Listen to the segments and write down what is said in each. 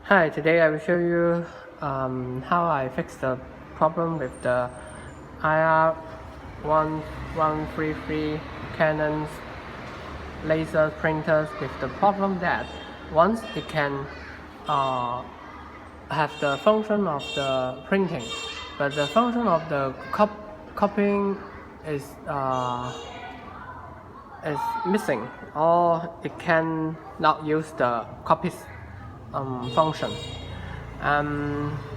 Hi, today I will show you how I fix the problem with the ir1133 Canon laser printers with the problem that once it can have the function of the printing, but the function of the copying is missing, or it cannot use the copies function.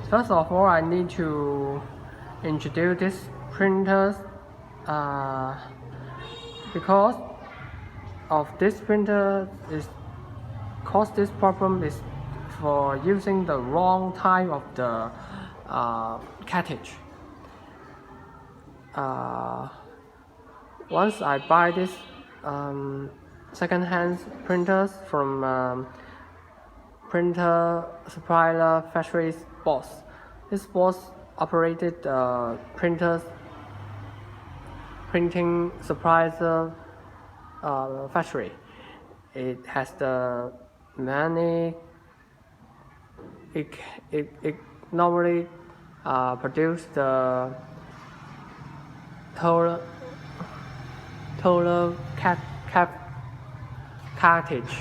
First of all, I need to introduce this printers because of this printer is cause this problem is for using the wrong type of the cartridge. Once I buy this second-hand printers from printer supplier factory's boss. This boss operated printers printing supplier factory. It has the many. It normally produce the total cartridge,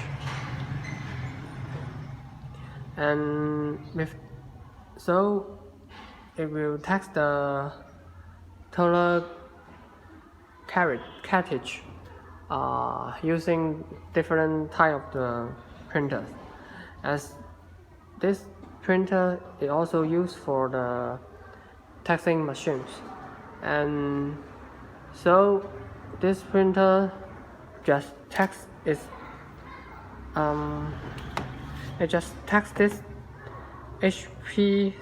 and so it will text the total cartridge using different type of the printers. As this printer is also used for the texting machines, and so this printer just text is it just text this HP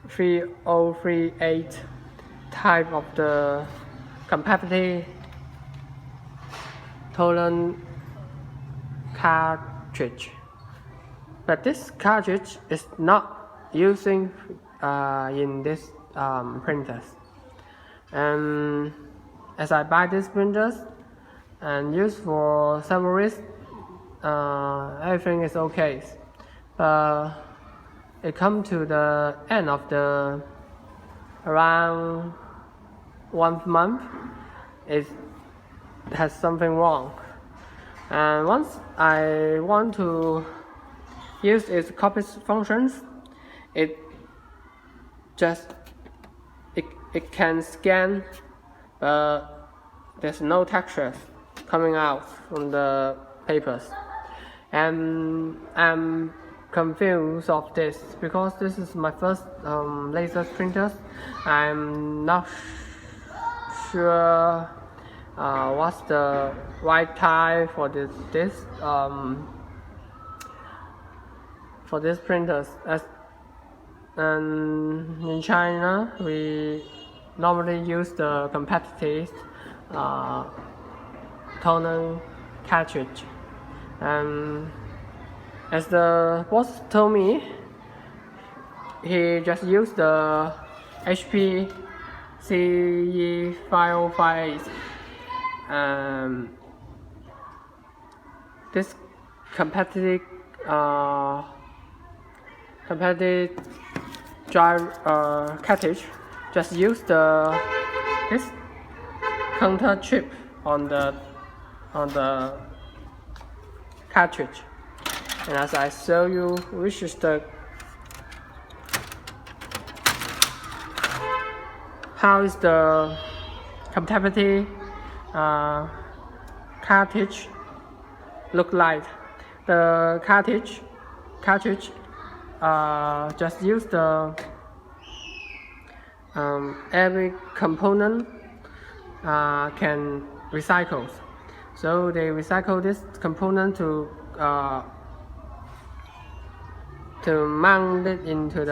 CE505A type of the compatibility total cartridge, but this cartridge is not using in this printers. And as I buy these printers and use for several weeks, everything is okay. It come to the end of the around 1 month, it has something wrong. And once I want to use its copy functions, it can scan, but there's no texture coming out from the papers, and I'm confused of this because this is my first laser printers. I'm not sure what's the right type for this printers. And in China, we normally use the competitive toner cartridge. As the boss told me, he just used the HP CE505A. This competitive drive cartridge just use this counter chip on the cartridge. And as I show you, which is how is the compatibility cartridge look like. The cartridge just use the every component can recycle, so they recycle this component to mount it into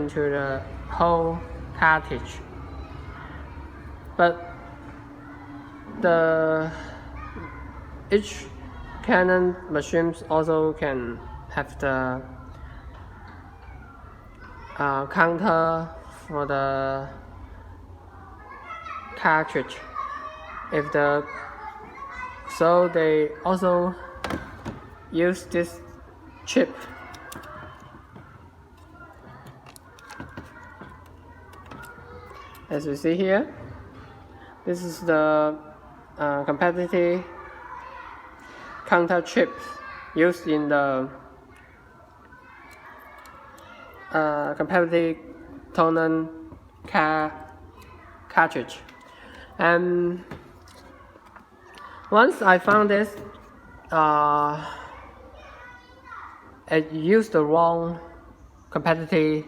the whole cartridge. But each Canon machines also can have the counter for the cartridge. If the So they also use this chip. As you see here, this is the competitive counter chip used in the competitive toner cartridge. And once I found this, I used the wrong competitive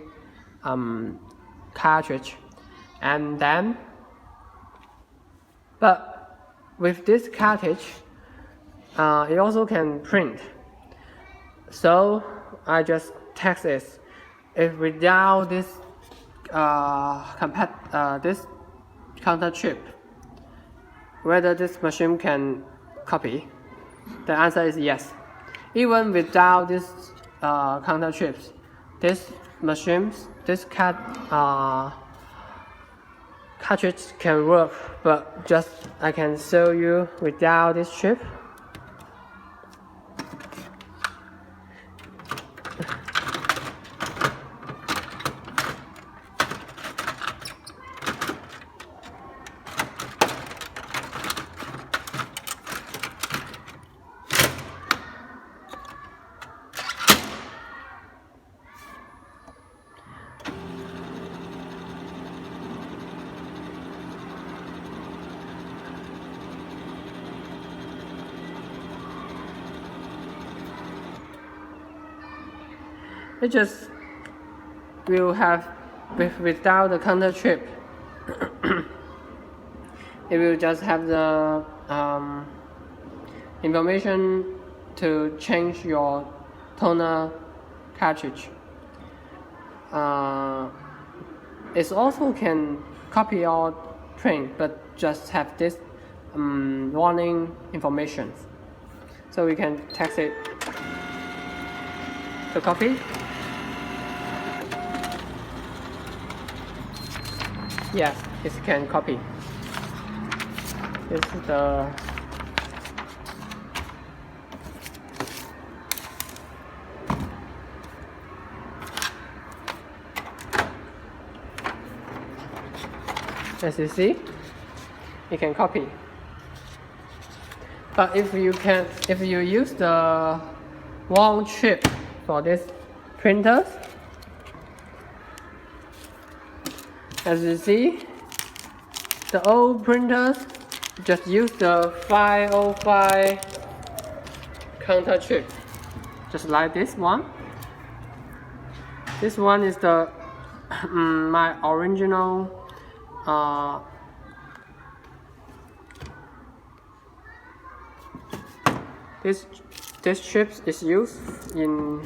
cartridge, and then, but with this cartridge, it also can print. So I just test it. If without this this counter chip, whether this machine can copy, the answer is yes. Even without this counter chips, this cartridge can work, but just I can show you without this chip. It just will have, without the counter chip, it will just have the information to change your toner cartridge. It also can copy or print, but just have this warning information. So we can text it to copy. Yes, it can copy. This is the as you see, it can copy. But if you use the wrong chip for this printers, as you see, the old printers just use the 505 counter chip, just like this one. This one is the my original this chip is used in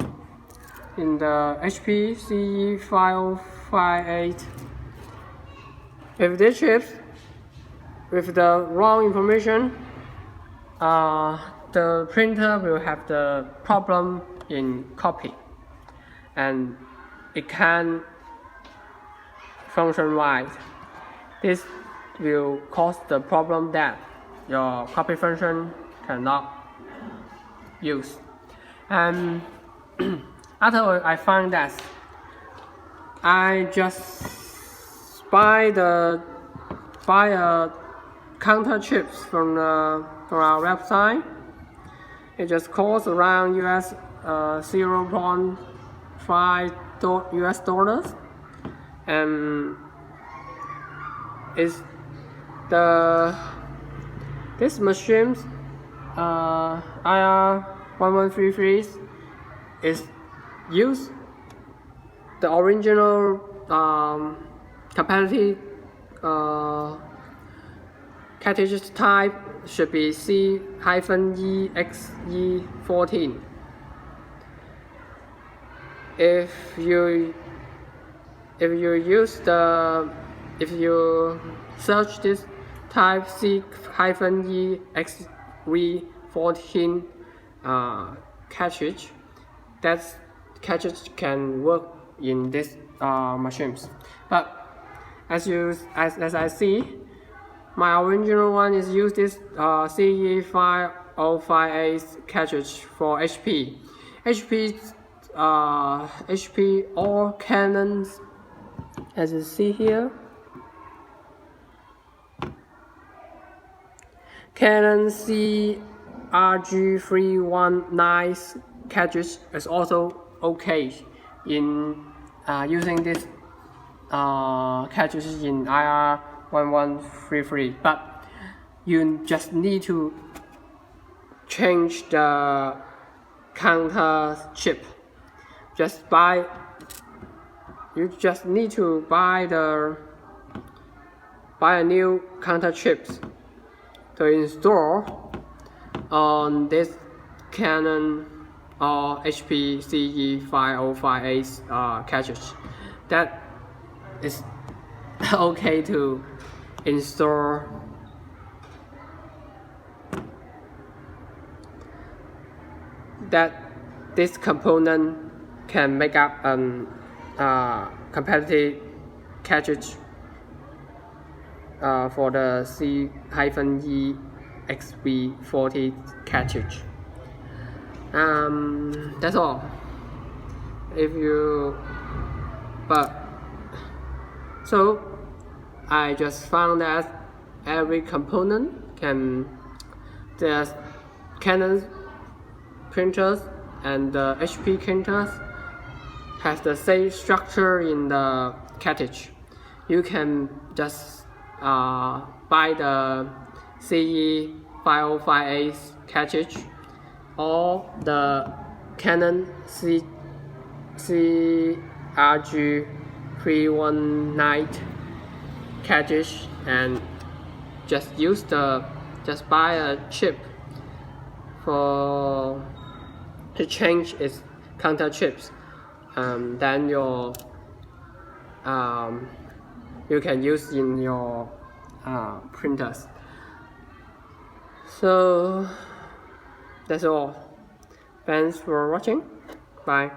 the HP CE505A. With this chip, with the wrong information, the printer will have the problem in copy, and it can't function right. This will cause the problem that your copy function cannot use. And after I find that, I just buy a counter chips from our website. It just costs around $0.5 US dollars, and this machine's ir1133 is use the original competitive cartridge type should be C-EXV 14. If you search this type C-EXV 14 cartridge, that cartridge can work in these machines. But as I see, My original one is use this CE505A cartridge for HP. HP or Canons, as you see here. Canon CRG319 cartridge is also okay in using this cartridge in ir1133, but you just need to change the counter chip. You just need to buy a new counter chips to install on this Canon or HP CE505A cartridge. That is okay to install. That this component can make up competitive cartridge for the C-EXV 40 cartridge. That's all. So I just found that every component there's Canon printers and the HP printers has the same structure in the cartridge. You can just buy the CE505A cartridge or the Canon CRG319 cartridge and just buy a chip to change its counter chips. Then you can use in your printers. So that's all. Thanks for watching. Bye.